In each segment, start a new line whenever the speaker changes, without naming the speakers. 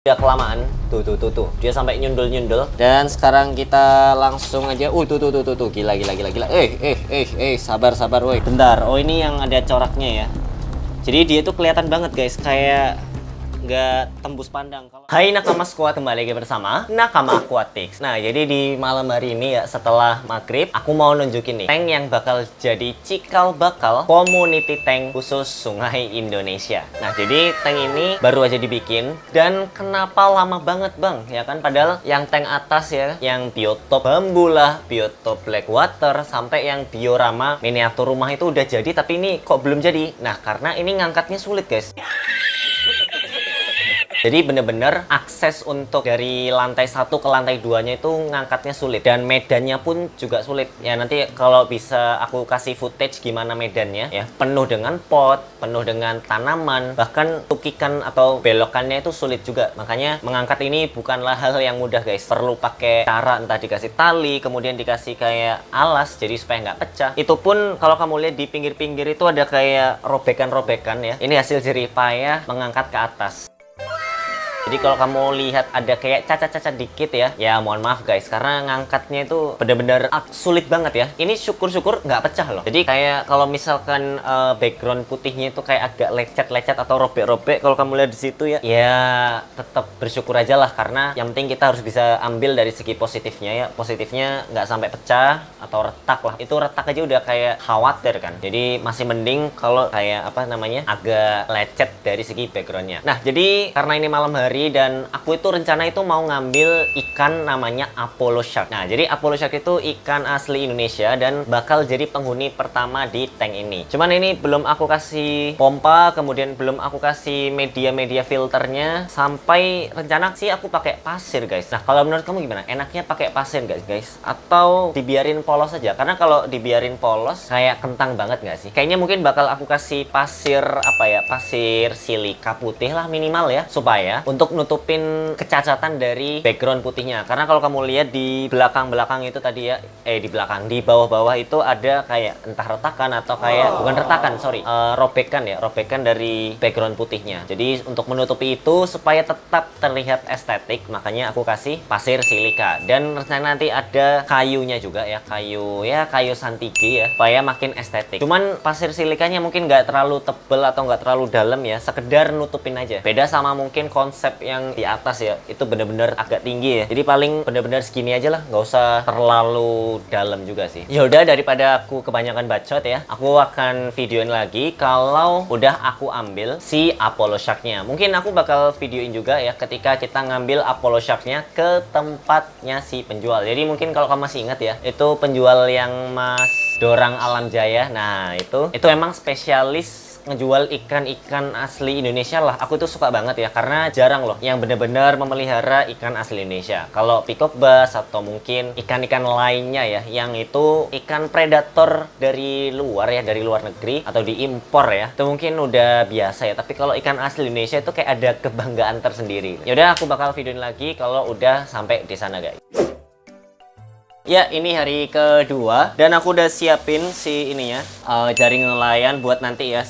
Udah kelamaan, tuh, dia sampai nyundul. Dan sekarang kita langsung aja, tuh, gila, sabar, woi, bentar, oh ini yang ada coraknya ya. Jadi dia tuh kelihatan banget guys, kayak nggak tembus pandang. Hai Nakama Squad, kembali lagi bersama Nakama Aquatics. Nah, jadi di malam hari ini ya, setelah maghrib, aku mau nunjukin nih tank yang bakal jadi cikal bakal community tank khusus sungai Indonesia. Nah, jadi tank ini baru aja dibikin, dan kenapa lama banget bang? Ya kan, padahal yang tank atas ya, yang biotop bambu lah, biotop blackwater, sampai yang diorama miniatur rumah itu udah jadi, tapi ini kok belum jadi? Nah, karena ini ngangkatnya sulit guys. Jadi bener-bener akses untuk dari lantai 1 ke lantai 2-nya itu ngangkatnya sulit. Dan medannya pun juga sulit. Ya nanti kalau bisa aku kasih footage gimana medannya ya. Penuh dengan pot, penuh dengan tanaman. Bahkan tukikan atau belokannya itu sulit juga. Makanya mengangkat ini bukanlah hal yang mudah guys. Perlu pakai cara entah dikasih tali, kemudian dikasih kayak alas jadi supaya nggak pecah. Itu pun kalau kamu lihat di pinggir-pinggir itu ada kayak robekan-robekan ya. Ini hasil jerih payah mengangkat ke atas. Jadi kalau kamu lihat ada kayak cacat-cacat dikit ya, ya mohon maaf guys, karena ngangkatnya itu bener-bener sulit banget ya. Ini syukur-syukur nggak pecah loh. Jadi kayak kalau misalkan background putihnya itu kayak agak lecet-lecet atau robek-robek, kalau kamu lihat di situ ya, ya tetap bersyukur aja lah, karena yang penting kita harus bisa ambil dari segi positifnya ya. Positifnya nggak sampai pecah atau retak lah. Itu retak aja udah kayak khawatir kan. Jadi masih mending kalau kayak apa namanya agak lecet dari segi backgroundnya. Nah jadi karena ini malam hari dan aku itu rencana itu mau ngambil ikan namanya Apollo Shark. Nah, jadi Apollo Shark itu ikan asli Indonesia dan bakal jadi penghuni pertama di tank ini. Cuman ini belum aku kasih pompa, kemudian belum aku kasih media-media filternya, sampai rencana sih aku pakai pasir, guys. Nah, kalau menurut kamu gimana? Enaknya pakai pasir guys? Atau dibiarin polos aja? Karena kalau dibiarin polos kayak kentang banget nggak sih? Kayaknya mungkin bakal aku kasih pasir apa ya? Pasir silika putih lah minimal ya, supaya untuk nutupin kecacatan dari background putihnya. Karena kalau kamu lihat di belakang-belakang itu tadi ya, di bawah-bawah itu ada kayak entah retakan atau kayak bukan retakan, sorry, robekan dari background putihnya. Jadi untuk menutupi itu supaya tetap terlihat estetik, makanya aku kasih pasir silika. Dan rencana nanti ada kayunya juga ya, kayu santige ya, supaya makin estetik. Cuman pasir silikanya mungkin nggak terlalu tebel atau nggak terlalu dalam ya, sekedar nutupin aja. Beda sama mungkin konsep yang di atas ya, itu bener-bener agak tinggi ya. Jadi paling bener-bener segini aja lah, nggak usah terlalu dalam juga sih. Ya udah, daripada aku kebanyakan bacot ya, aku akan videoin lagi kalau udah aku ambil si Apollo Shark-nya. Mungkin aku bakal videoin juga ya ketika kita ngambil Apollo Shark-nya ke tempatnya si penjual. Jadi mungkin kalau kamu masih ingat ya, itu penjual yang Mas Dorang Alam Jaya. Nah itu emang spesialis ngejual ikan-ikan asli Indonesia lah. Aku tuh suka banget ya, karena jarang loh yang bener-bener memelihara ikan asli Indonesia. Kalau peacock bass atau mungkin ikan-ikan lainnya ya, yang itu ikan predator dari luar ya, dari luar negeri atau diimpor ya, itu mungkin udah biasa ya. Tapi kalau ikan asli Indonesia itu kayak ada kebanggaan tersendiri. Yaudah, aku bakal videoin lagi kalau udah sampai di sana guys. Ya, ini hari kedua dan aku udah siapin si ininya, jaring nelayan buat nanti ya,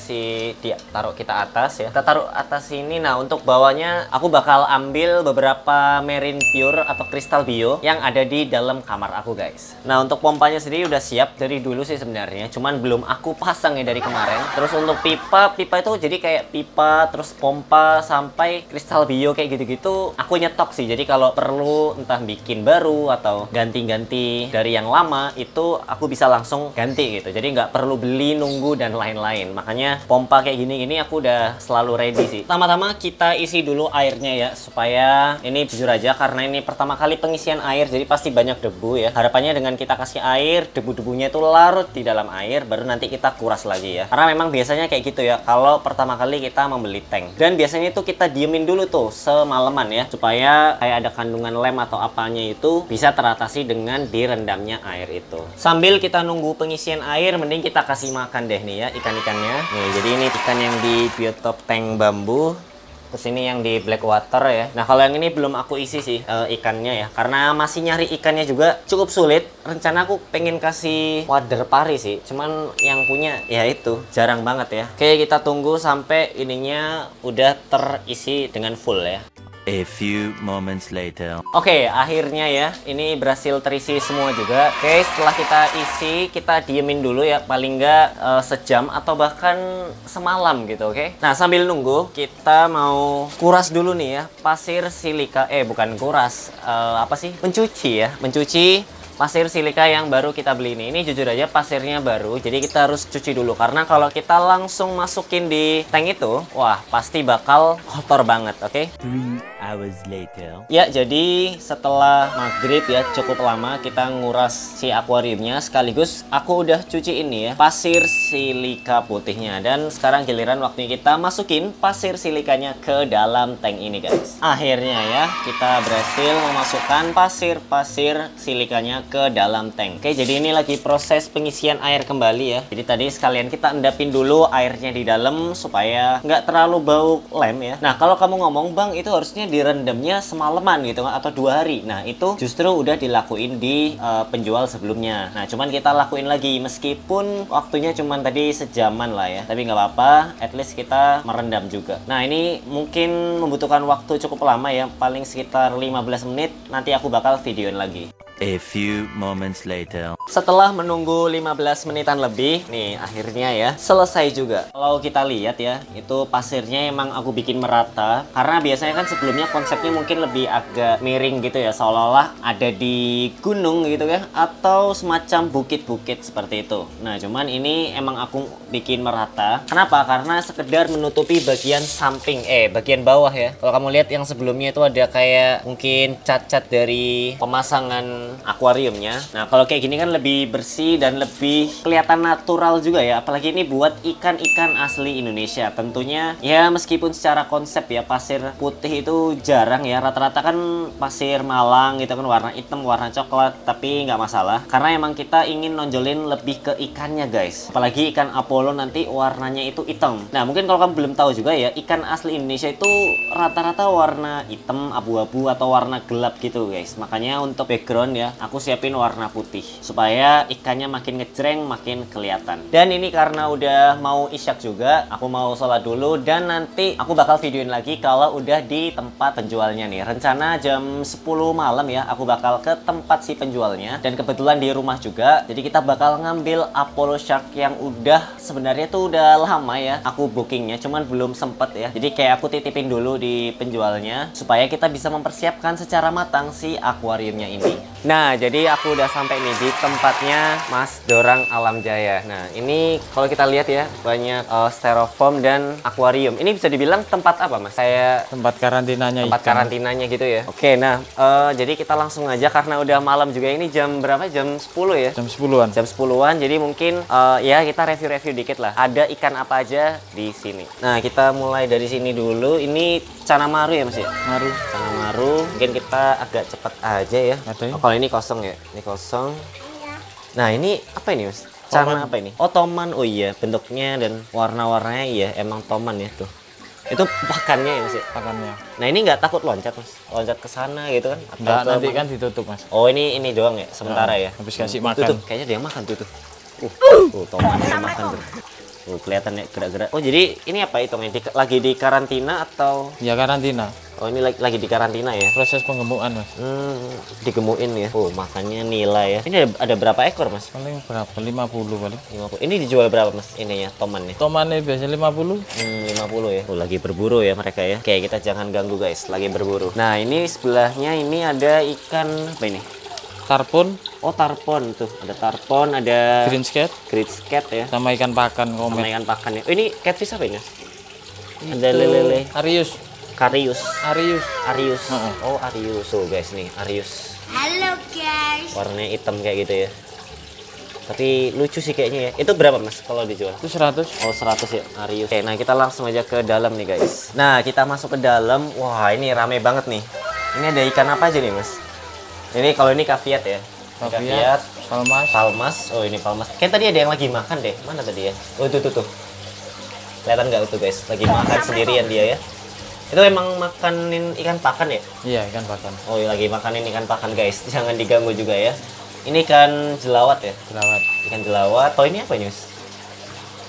taruh kita atas ya. Kita taruh atas sini. Nah, untuk bawahnya aku bakal ambil beberapa marine pure atau kristal bio yang ada di dalam kamar aku guys. Nah, untuk pompanya sendiri udah siap dari dulu sih sebenarnya, cuman belum aku pasang ya dari kemarin. Terus untuk pipa itu jadi kayak pipa, terus pompa sampai kristal bio kayak gitu-gitu aku nyetok sih. Jadi kalau perlu entah bikin baru atau ganti-ganti dari yang lama, itu aku bisa langsung ganti gitu. Jadi nggak perlu beli, nunggu dan lain-lain. Makanya pompa kayak gini aku udah selalu ready sih. Pertama-tama kita isi dulu airnya ya, supaya ini jujur aja karena ini pertama kali pengisian air, jadi pasti banyak debu ya. Harapannya dengan kita kasih air, debu-debunya itu larut di dalam air, baru nanti kita kuras lagi ya. Karena memang biasanya kayak gitu ya kalau pertama kali kita membeli tank. Dan biasanya itu kita diemin dulu tuh semalaman ya, supaya kayak ada kandungan lem atau apanya itu bisa teratasi dengan direndamnya air itu. Sambil kita nunggu pengisian air, mending kita kasih makan deh nih ya ikan-ikannya. Nih, jadi ini ikan yang di biotop tank bambu. Terus ini yang di blackwater ya. Nah, kalau yang ini belum aku isi sih ikannya ya, karena masih nyari ikannya juga cukup sulit. Rencana aku pengen kasih wader pari sih, cuman yang punya ya itu jarang banget ya. Oke, kita tunggu sampai ininya udah terisi dengan full ya.
A few moments later.
Oke, akhirnya ya, ini berhasil terisi semua juga. Oke, setelah kita isi, kita diemin dulu ya, paling nggak sejam atau bahkan semalam gitu, oke? Nah, sambil nunggu, kita mau kuras dulu nih ya, pasir silika, bukan kuras, apa sih? Mencuci ya, mencuci pasir silika yang baru kita beli ini. Ini jujur aja pasirnya baru, jadi kita harus cuci dulu. Karena kalau kita langsung masukin di tank itu, wah pasti bakal kotor banget, oke?
3 hours later.
Ya, jadi setelah maghrib ya, cukup lama kita nguras si akuariumnya. Sekaligus aku udah cuci ini ya, pasir silika putihnya. Dan sekarang giliran waktunya kita masukin pasir silikanya ke dalam tank ini guys. Akhirnya ya, kita berhasil memasukkan pasir silikanya ke dalam tank. Oke, jadi ini lagi proses pengisian air kembali ya. Jadi tadi sekalian kita endapin dulu airnya di dalam supaya nggak terlalu bau lem ya. Nah, kalau kamu ngomong, Bang, itu harusnya direndamnya semalaman gitu atau 2 hari. Nah, itu justru udah dilakuin di penjual sebelumnya. Nah, cuman kita lakuin lagi meskipun waktunya cuman tadi sejaman lah ya. Tapi nggak apa-apa, at least kita merendam juga. Nah, ini mungkin membutuhkan waktu cukup lama ya, paling sekitar 15 menit. Nanti aku bakal videoin lagi.
A few moments later.
Setelah menunggu 15 menitan lebih, nih akhirnya ya selesai juga. Kalau kita lihat ya, itu pasirnya emang aku bikin merata. Karena biasanya kan sebelumnya konsepnya mungkin lebih agak miring gitu ya, seolah-olah ada di gunung gitu kan, atau semacam bukit-bukit seperti itu. Nah, cuman ini emang aku bikin merata. Kenapa? Karena sekedar menutupi bagian samping, bagian bawah ya. Kalau kamu lihat yang sebelumnya itu ada kayak mungkin cat-cat dari pemasangan akuariumnya. Nah, kalau kayak gini kan lebih bersih dan lebih kelihatan natural juga ya. Apalagi ini buat ikan-ikan asli Indonesia. Tentunya ya meskipun secara konsep ya pasir putih itu jarang ya. Rata-rata kan pasir Malang gitu kan warna hitam, warna coklat. Tapi nggak masalah. Karena emang kita ingin nonjolin lebih ke ikannya guys. Apalagi ikan Apollo nanti warnanya itu hitam. Nah, mungkin kalau kamu belum tahu juga ya, ikan asli Indonesia itu rata-rata warna hitam, abu-abu atau warna gelap gitu guys. Makanya untuk background ya, aku siapin warna putih supaya ikannya makin ngejreng, makin kelihatan. Dan ini karena udah mau isyak juga, aku mau sholat dulu dan nanti aku bakal videoin lagi kalau udah di tempat penjualnya nih. Rencana jam 10 malam ya, aku bakal ke tempat si penjualnya dan kebetulan di rumah juga. Jadi kita bakal ngambil Apollo Shark yang udah sebenarnya tuh udah lama ya aku bookingnya, cuman belum sempet ya. Jadi kayak aku titipin dulu di penjualnya supaya kita bisa mempersiapkan secara matang si akuariumnya ini. Nah, jadi aku udah sampai nih di tempatnya Mas Dorang Alam Jaya. Nah, ini kalau kita lihat ya, banyak styrofoam dan akuarium. Ini bisa dibilang tempat apa, Mas? Saya
tempat karantinanya
tempat
ikan.
karantinanya gitu ya. Oke, nah jadi kita langsung aja karena udah malam juga. Ini jam berapa? Jam 10 ya?
Jam 10-an.
Jam 10-an. Jadi mungkin ya kita review-review dikit lah. Ada ikan apa aja di sini. Nah, kita mulai dari sini dulu. Ini cana maru ya, Mas ya?
Maru.
Cana maru. Mungkin kita agak cepat aja ya.
Ada ya?
Oh, kalau ini kosong ya? Ini kosong. Nah, ini apa ini, Mas? Cana apa ini? Oh, toman. Oh iya, bentuknya dan warna-warnanya iya emang toman ya tuh. Itu pakannya ya, Mas ya?
Pakannya.
Nah, ini nggak takut loncat, Mas? Loncat ke sana gitu kan? Atau
Enggak,
ke
nanti
mana?
kan ditutup, Mas.
Oh, ini doang ya, sementara ya.
Habis kasih
Tuh,
makan.
tuh, kayaknya dia yang makan tuh. Tomannya udah makan tuh. Kelihatan ya gerak-gerak. Oh, jadi ini apa hitungnya? Lagi di karantina atau?
Ya karantina.
Oh, ini lagi di karantina ya?
Proses penggemukan, Mas.
Digemuin ya. Oh, makannya nila ya. Ini ada berapa ekor, Mas?
Paling berapa? 50 paling.
50. Ini dijual berapa, Mas? Ini ya, tomannya.
Tomannya biasa 50.
50 ya. Oh, lagi berburu ya mereka ya. Oke, kita jangan ganggu guys, lagi berburu. Nah, ini sebelahnya ini ada ikan apa ini?
Tarpon,
Oh, tarpon tuh. Ada tarpon, ada
green skate,
great scat ya.
sama ikan pakan
Sama
komet.
ikan pakan ya. Oh, ini catfish apa ini, Mas? Ada lele.
Arius.
Karius.
Arius.
Arius.
Heeh.
Oh, Arius. Tuh guys nih, Arius.
Halo guys.
Warnanya hitam kayak gitu ya. Tapi lucu sih kayaknya ya. Itu berapa, Mas, kalau dijual?
Itu 100.
Oh, 100 ya, Arius. Oke, nah kita langsung aja ke dalam nih, guys. Nah, kita masuk ke dalam. Wah, ini rame banget nih. Ini ada ikan apa aja nih, Mas? Ini kalau ini kaviat ya. Ini
Kaviat, palmas.
Palmas. Oh, ini palmas. Kayak tadi ada yang lagi makan deh. Mana tadi ya? Oh, tuh. Kelihatan nggak tuh, guys? Lagi makan sendirian dia ya. Itu emang makanin ikan pakan ya?
Iya, ikan pakan.
Oh, lagi makanin ikan pakan, guys. Jangan diganggu juga ya. Ini ikan jelawat ya?
Jelawat.
Ikan jelawat. Oh, ini apa, Mas?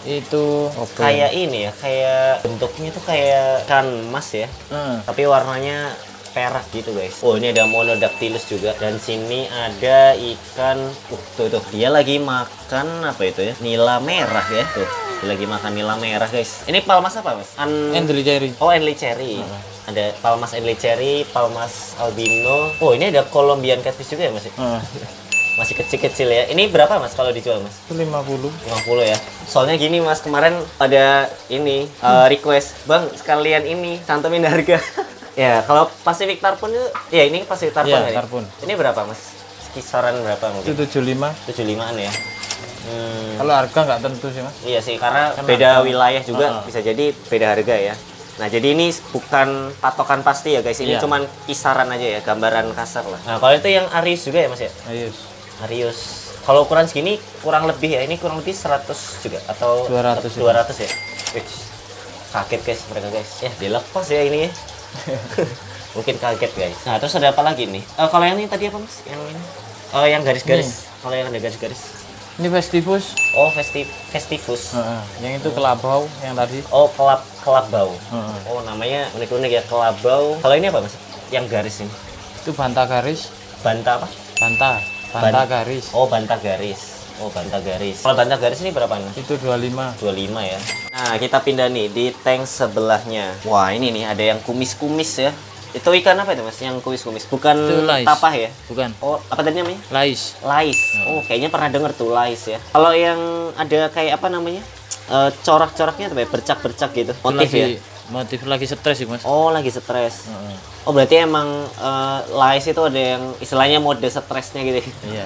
Itu
Kayak ini ya, kayak bentuknya tuh kayak ikan mas ya. Tapi warnanya perak gitu guys. Oh ini ada Monodactylus juga, dan sini ada ikan tuh dia lagi makan apa itu ya, nila merah ya tuh, dia lagi makan nila merah guys. Ini palmas apa mas?
Endliceri.
Oh Endliceri. Ada palmas Endliceri, palmas albino. Oh ini ada Colombian catfish juga ya mas? Masih kecil-kecil ya. Ini berapa mas kalau dijual mas?
Itu 50.
50 ya. Soalnya gini mas, kemarin ada ini request, bang sekalian ini cantumin harga. Ya kalau Pacific Tarpon itu, ya ini Pacific Tarpon
Ya,
ya.
tarpon.
Ini berapa mas? Kisaran berapa mungkin?
Itu 75.
75-an ya.
Kalau harga nggak tentu sih mas.
Iya sih, karena
Kan
beda
harga.
wilayah juga bisa jadi beda harga ya. Nah jadi ini bukan patokan pasti ya guys, ini
Iya.
cuman kisaran aja ya, gambaran kasar lah. Nah kalau itu yang Arius juga ya mas ya?
Ayo.
Arius. Kalau ukuran segini kurang lebih ya, ini kurang lebih 100 juga atau
200
200 ya. Wih, kaget guys mereka guys. Ya dilepas ya ini ya. Mungkin kaget guys. Nah terus ada apa lagi nih? Kalau yang ini tadi apa mas? Yang ini? Oh yang garis-garis. Kalau yang ada garis-garis.
Ini Festivus.
Oh Festivus.
Yang itu kelabau yang tadi.
Oh kelabau. Oh namanya unik-unik ya, kelabau. Kalau ini apa mas? Yang garis ini?
Itu banta garis.
Banta apa?
Banta garis.
Oh banta garis. Oh banta garis. Kalau banta garis ini berapa mas?
Itu 25.
25 ya. Nah kita pindah nih di tank sebelahnya. Wah ini nih ada yang kumis-kumis ya. Itu ikan apa itu mas? Yang kumis-kumis? Bukan
Itu lais.
tapah ya?
Bukan.
Oh apa tadi namanya?
Lais.
Lais. Oh kayaknya pernah denger tuh lais ya. Kalau yang ada kayak apa namanya? Corak-coraknya apa ya? Bercak-bercak gitu. Motif ya?
Motif lagi stres sih mas.
Oh lagi stres. Oh berarti emang lais itu ada yang istilahnya mode stresnya gitu.
Iya.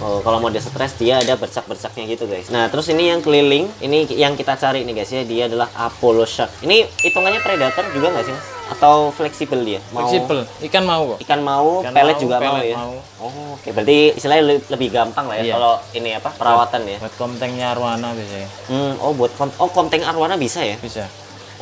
Oh, kalau mode stres dia ada bercak-bercaknya gitu guys. Nah terus ini yang keliling, ini yang kita cari nih guys ya, dia adalah Apollo Shark. Ini hitungannya predator juga nggak sih mas? Atau fleksibel dia?
Fleksibel. Ikan mau kok.
Ikan mau,
Ikan
pelet
mau,
juga mau
pelet
ya?
mau.
Oh oke, berarti istilahnya lebih gampang lah ya
Iya.
kalau ini apa perawatan ya?
Buat komtengnya arwana biasanya.
Oh buat konteng arwana bisa ya?
Bisa.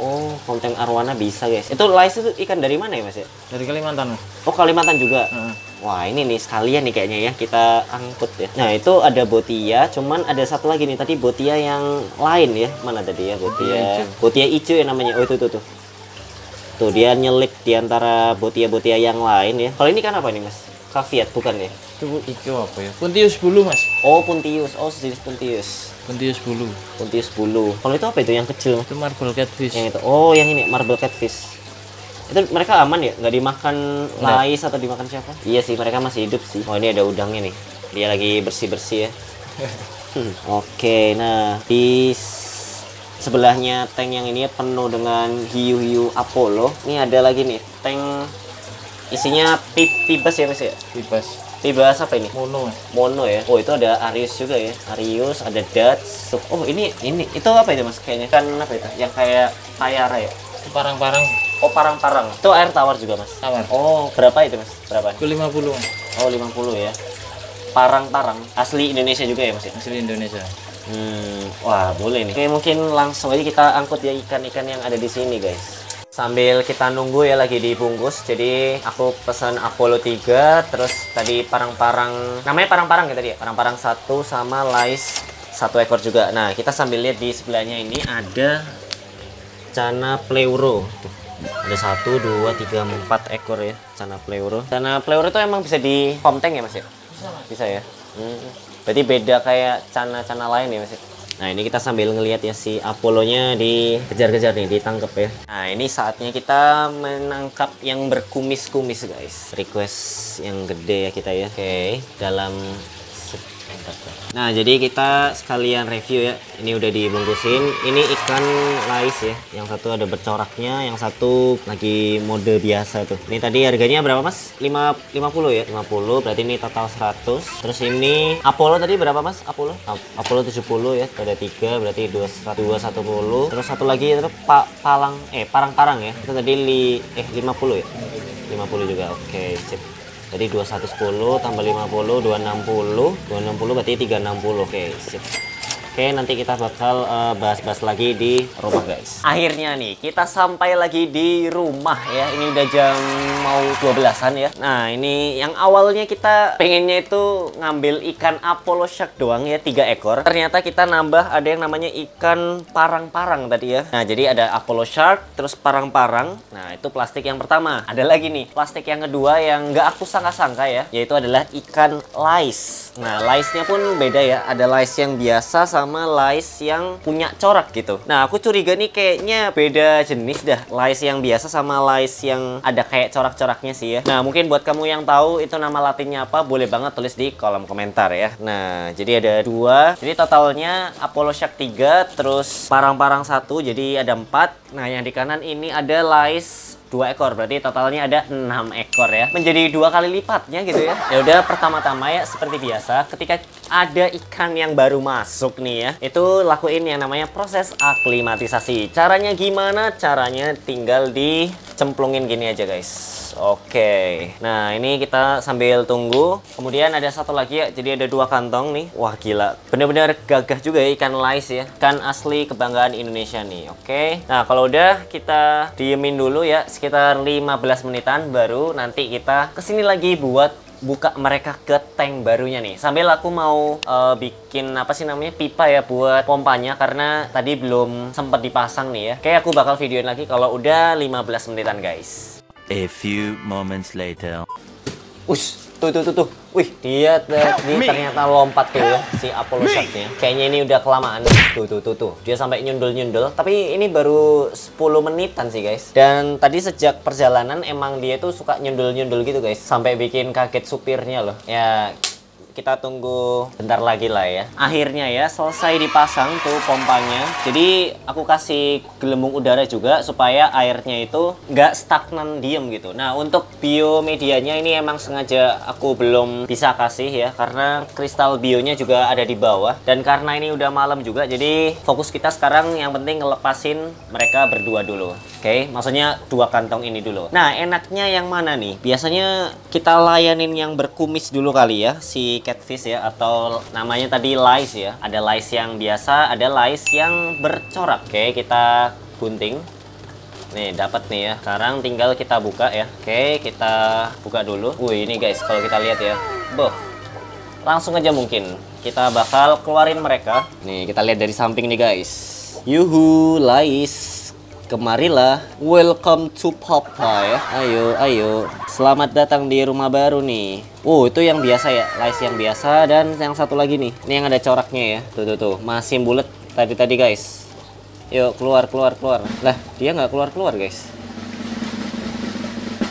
Oh konteng arwana bisa guys. Itu lais itu ikan dari mana ya mas ya?
Dari Kalimantan mas.
Oh Kalimantan juga?
Heeh.
Wah ini nih sekalian nih kayaknya ya kita angkut ya. Nah itu ada botia, cuman ada satu lagi nih tadi botia yang lain ya. Mana tadi ya botia? Botia hijau ya namanya. Oh itu tuh. Tuh dia nyelip di antara botia-botia yang lain ya. Kalau ini kan apa nih mas? Kaviat bukan ya?
Itu apa ya? Puntius bulu mas.
Oh puntius, oh sejenis puntius.
Puntius bulu.
Puntius bulu. Kalau itu apa itu yang kecil mas?
Itu marble catfish.
Yang itu. Oh yang ini marble catfish. Itu mereka aman ya? Nggak dimakan lais atau dimakan siapa? Iya sih mereka masih hidup sih. Oh ini ada udangnya nih. Dia lagi bersih-bersih ya. Oke, nah di sebelahnya tank yang ini penuh dengan hiu-hiu Apollo. Ini ada lagi nih tank isinya pibas ya mas ya?
Bebas.
Pibas apa ini?
Mono mas.
Mono ya. Oh itu ada Arius juga ya. Arius, ada Dutch. Tuh, oh ini itu apa itu mas? Kayaknya kan apa itu? Yang kayak payara ya?
Itu parang-parang.
Oh parang-parang. Itu air tawar juga mas?
Tawar.
Oh berapa itu mas? Berapa?
Itu 50 mas.
Oh 50 ya. Parang-parang. Asli Indonesia juga ya mas ya?
Asli Indonesia.
Wah boleh nih. Oke mungkin langsung aja kita angkut ya ikan-ikan yang ada di sini guys. Sambil kita nunggu ya lagi dibungkus. Jadi aku pesan Apollo 3. Terus tadi parang-parang. Namanya parang-parang ya tadi ya? Parang-parang 1 sama lais 1 ekor juga. Nah kita sambil lihat di sebelahnya ini ada Cana pleuro. Tuh, ada 1, 2, 3, 4 ekor ya Cana pleuro. Cana pleuro itu emang bisa di komteng ya mas ya? Bisa ya? Berarti beda kayak cana-cana lain ya mas ya? Nah ini kita sambil ngelihat ya si Apollo-nya dikejar-kejar nih, ditangkap ya. Nah ini saatnya kita menangkap yang berkumis-kumis guys. Request yang gede ya kita ya. Oke, dalam nah jadi kita sekalian review ya. Ini udah dibungkusin. Ini ikan lais ya. Yang satu ada bercoraknya, yang satu lagi mode biasa tuh. Ini tadi harganya berapa mas? 50 ya? 50 berarti ini total 100. Terus ini Apollo tadi berapa mas? Apollo 70 ya. Ada 3 berarti 210. Terus satu lagi itu parang-parang ya. Itu tadi 50 ya? 50 juga. Oke, sip. Jadi 2110 tambah 50, 260 berarti 360. Oke, sip. Oke, nanti kita bakal bahas-bahas lagi di rumah guys. Akhirnya nih, kita sampai lagi di rumah ya. Ini udah jam mau 12-an ya. Nah, ini yang awalnya kita pengennya itu ngambil ikan Apollo Shark doang ya, 3 ekor. Ternyata kita nambah ada yang namanya ikan parang-parang tadi ya. Nah, jadi ada Apollo Shark, terus parang-parang. Nah, itu plastik yang pertama. Ada lagi nih, plastik yang kedua yang nggak aku sangka-sangka ya, yaitu adalah ikan lais. Nah, laisnya pun beda ya. Ada lais yang biasa sama lais yang punya corak gitu. Nah, aku curiga nih kayaknya beda jenis dah. Lais yang biasa sama lais yang ada kayak corak-coraknya sih ya. Nah, mungkin buat kamu yang tahu itu nama latinnya apa, boleh banget tulis di kolom komentar ya. Nah, jadi ada 2. Jadi totalnya Apollo Shark 3, terus parang-parang 1, jadi ada 4. Nah, yang di kanan ini ada lais 2 ekor, berarti totalnya ada 6 ekor ya. Menjadi 2 kali lipatnya gitu ya. Ya udah, pertama-tama ya seperti biasa, ketika ada ikan yang baru masuk nih ya, itu lakuin yang namanya proses aklimatisasi. Caranya gimana? Caranya tinggal dicemplungin gini aja guys. Oke. Nah, ini kita sambil tunggu. Kemudian ada satu lagi ya, jadi ada 2 kantong nih. Wah, gila. Bener-bener gagah juga ya ikan lais ya. Ikan asli kebanggaan Indonesia nih. Oke. Nah, kalau udah kita diemin dulu ya, sekitar 15 menitan, baru nanti kita kesini lagi buat buka mereka ke tank barunya nih. Sambil aku mau bikin apa sih namanya, pipa ya buat pompanya, karena tadi belum sempat dipasang nih ya. Oke, aku bakal videoin lagi kalau udah 15 menitan guys.
A few moments later.
Ush, tuh. Wih, dia tadi ternyata lompat tuh ya, si Apollo Shark-nya. Kayaknya ini udah kelamaan. Tuh. Dia sampai nyundul-nyundul. Tapi ini baru 10 menitan sih guys. Dan tadi sejak perjalanan emang dia tuh suka nyundul-nyundul gitu guys. Sampai bikin kaget supirnya loh. Ya, kita tunggu bentar lagi lah ya. Akhirnya ya selesai dipasang tuh pompanya. Jadi aku kasih gelembung udara juga supaya airnya itu nggak stagnan diem gitu. Nah, untuk biomedianya ini emang sengaja aku belum bisa kasih ya, karena kristal bionya juga ada di bawah. Dan karena ini udah malam juga, jadi fokus kita sekarang yang penting ngelepasin mereka berdua dulu. Oke, maksudnya 2 kantong ini dulu. Nah, enaknya yang mana nih? Biasanya kita layanin yang berkumis dulu kali ya, si catfish ya, atau namanya tadi lais ya. Ada lais yang biasa, ada lais yang bercorak. Oke, kita gunting. Nih, dapat nih ya. Sekarang tinggal kita buka ya. Oke, kita buka dulu. Wih, ini guys, kalau kita lihat ya. Boh. Langsung aja mungkin kita bakal keluarin mereka. Nih, kita lihat dari samping nih guys. Yuhu, lais. Kemarilah, welcome to Papa ya. Ayo. Selamat datang di rumah baru nih. Itu yang biasa ya, lais yang biasa. Dan yang satu lagi nih, ini yang ada coraknya ya. Tuh. Masih bulat tadi guys. Yuk, keluar. Lah, dia nggak keluar guys.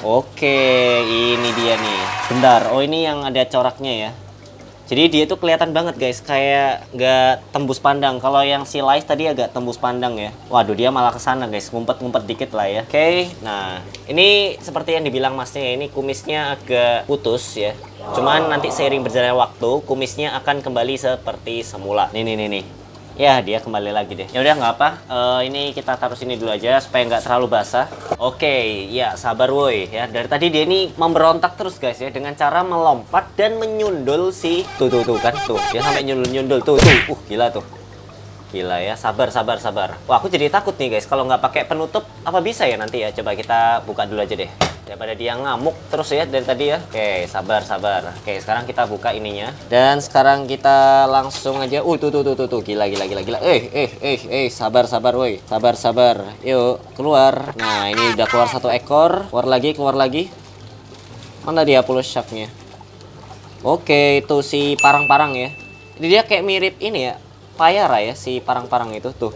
Oke, ini dia nih. Bentar, ini yang ada coraknya ya. Jadi dia tuh kelihatan banget guys, kayak nggak tembus pandang. Kalau yang si lais tadi agak tembus pandang ya. Waduh, dia malah ke sana guys, ngumpet-ngumpet dikit lah ya. Oke, nah ini seperti yang dibilang masnya ya, ini kumisnya agak putus ya. Cuman nanti seiring berjalannya waktu, kumisnya akan kembali seperti semula. Nih. Ya, dia kembali lagi deh. Ya udah, nggak apa. Ini kita taruh sini dulu aja supaya nggak terlalu basah. Oke, ya sabar woi ya. Dari tadi dia ini memberontak terus guys ya, dengan cara melompat dan menyundul si tuh kan tuh. Dia sampai nyundul tuh. Gila tuh. Gila ya, sabar. Wah, aku jadi takut nih guys, kalau nggak pakai penutup apa bisa ya nanti ya. Coba kita buka dulu aja deh, daripada dia ngamuk terus ya dari tadi ya. Oke, sabar. Oke, sekarang kita buka ininya. Dan sekarang kita langsung aja. Tuh. Gila. Sabar woi. Sabar. Yuk, keluar. Nah, ini udah keluar 1 ekor. Keluar lagi. Mana dia Apollo Shark-nya? Oke, itu si parang-parang ya. Ini dia kayak mirip ini ya, payara ya, si parang-parang itu tuh.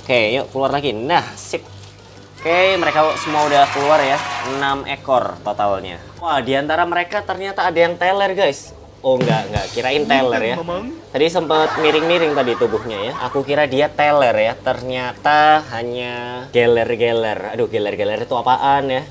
Oke, yuk keluar lagi. Nah, sip. Oke, mereka semua udah keluar ya. 6 ekor totalnya. Wah, diantara mereka ternyata ada yang teler guys. Oh, enggak. Kirain teler ya. Tadi sempat miring-miring tadi tubuhnya ya. Aku kira dia teler ya. Ternyata hanya geler-geler. Aduh, geler-geler itu apaan ya?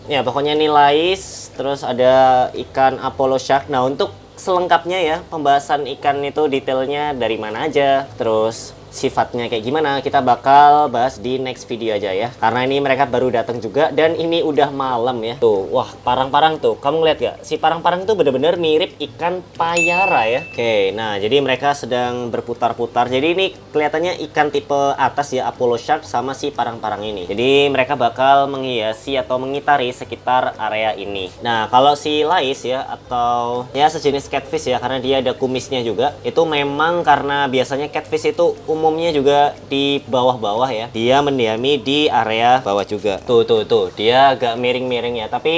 Ya, pokoknya ini lais. Terus ada ikan Apollo Shark. Nah, untuk selengkapnya ya, pembahasan ikan itu detailnya dari mana aja, terus sifatnya kayak gimana kita bakal bahas di next video aja ya. Karena ini mereka baru datang juga dan ini udah malam ya. Tuh, wah parang-parang tuh. Kamu ngeliat gak? Si parang-parang tuh bener-bener mirip ikan payara ya. Oke, nah jadi mereka sedang berputar-putar. Jadi ini kelihatannya ikan tipe atas ya, Apollo Shark sama si parang-parang ini. Jadi mereka bakal menghiasi atau mengitari sekitar area ini. Nah, kalau si lais ya atau ya sejenis catfish ya, karena dia ada kumisnya juga, itu memang karena biasanya catfish itu umumnya juga di bawah-bawah ya. Dia mendiami di area bawah juga. Tuh, dia agak miring-miring ya. Tapi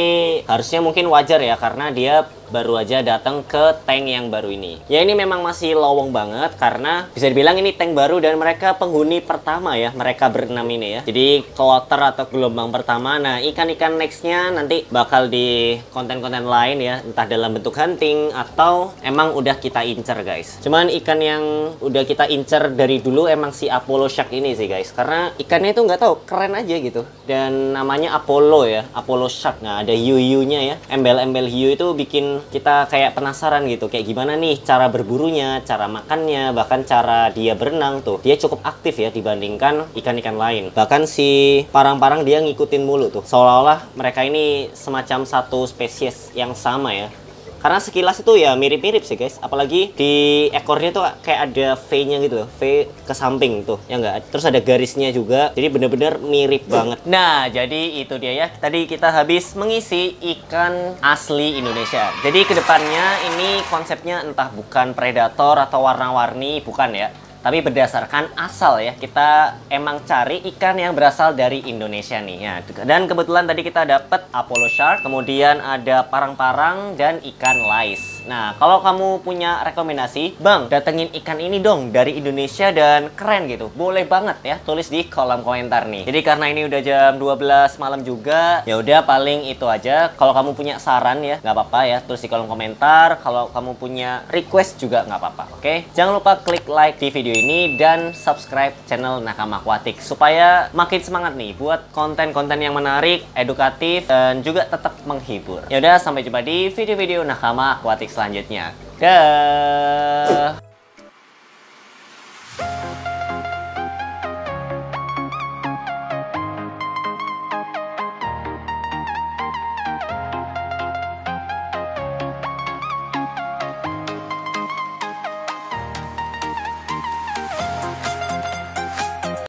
harusnya mungkin wajar ya, karena dia baru aja datang ke tank yang baru ini. Ya ini memang masih lowong banget karena bisa dibilang ini tank baru dan mereka penghuni pertama ya, mereka berenam ini ya. Jadi kloter atau gelombang pertama. Nah ikan-ikan nextnya nanti bakal di konten-konten lain ya, entah dalam bentuk hunting atau emang udah kita incer guys. Cuman ikan yang udah kita incer dari dulu emang si Apollo Shark ini sih guys, karena ikannya itu nggak tahu keren aja gitu dan namanya Apollo ya, Apollo Shark. Nah ada hiu-hiunya ya, embel-embel hiu itu bikin kita kayak penasaran gitu, kayak gimana nih cara berburunya, cara makannya, bahkan cara dia berenang tuh. Dia cukup aktif ya dibandingkan ikan-ikan lain. Bahkan si parang-parang dia ngikutin mulu tuh. Seolah-olah mereka ini semacam satu spesies yang sama ya. Karena sekilas itu ya mirip-mirip sih guys. Apalagi di ekornya tuh kayak ada V-nya gitu loh. V ke samping tuh, ya enggak? Terus ada garisnya juga. Jadi bener-bener mirip banget. Nah, jadi itu dia ya. Tadi kita habis mengisi ikan asli Indonesia. Jadi kedepannya ini konsepnya entah bukan predator atau warna-warni, bukan ya. Tapi berdasarkan asal ya, kita emang cari ikan yang berasal dari Indonesia nih ya. Dan kebetulan tadi kita dapat Apollo Shark, kemudian ada parang-parang dan ikan lais. Nah, kalau kamu punya rekomendasi, Bang, datengin ikan ini dong dari Indonesia dan keren gitu, boleh banget ya, tulis di kolom komentar nih. Jadi karena ini udah jam 12 malam juga, ya udah paling itu aja. Kalau kamu punya saran ya, nggak apa-apa ya, tulis di kolom komentar. Kalau kamu punya request juga nggak apa-apa, oke? Jangan lupa klik like di video ini dan subscribe channel Nakama Aquatic supaya makin semangat nih buat konten-konten yang menarik, edukatif, dan juga tetap menghibur. Ya udah, sampai jumpa di video-video Nakama Aquatic selanjutnya. Dah.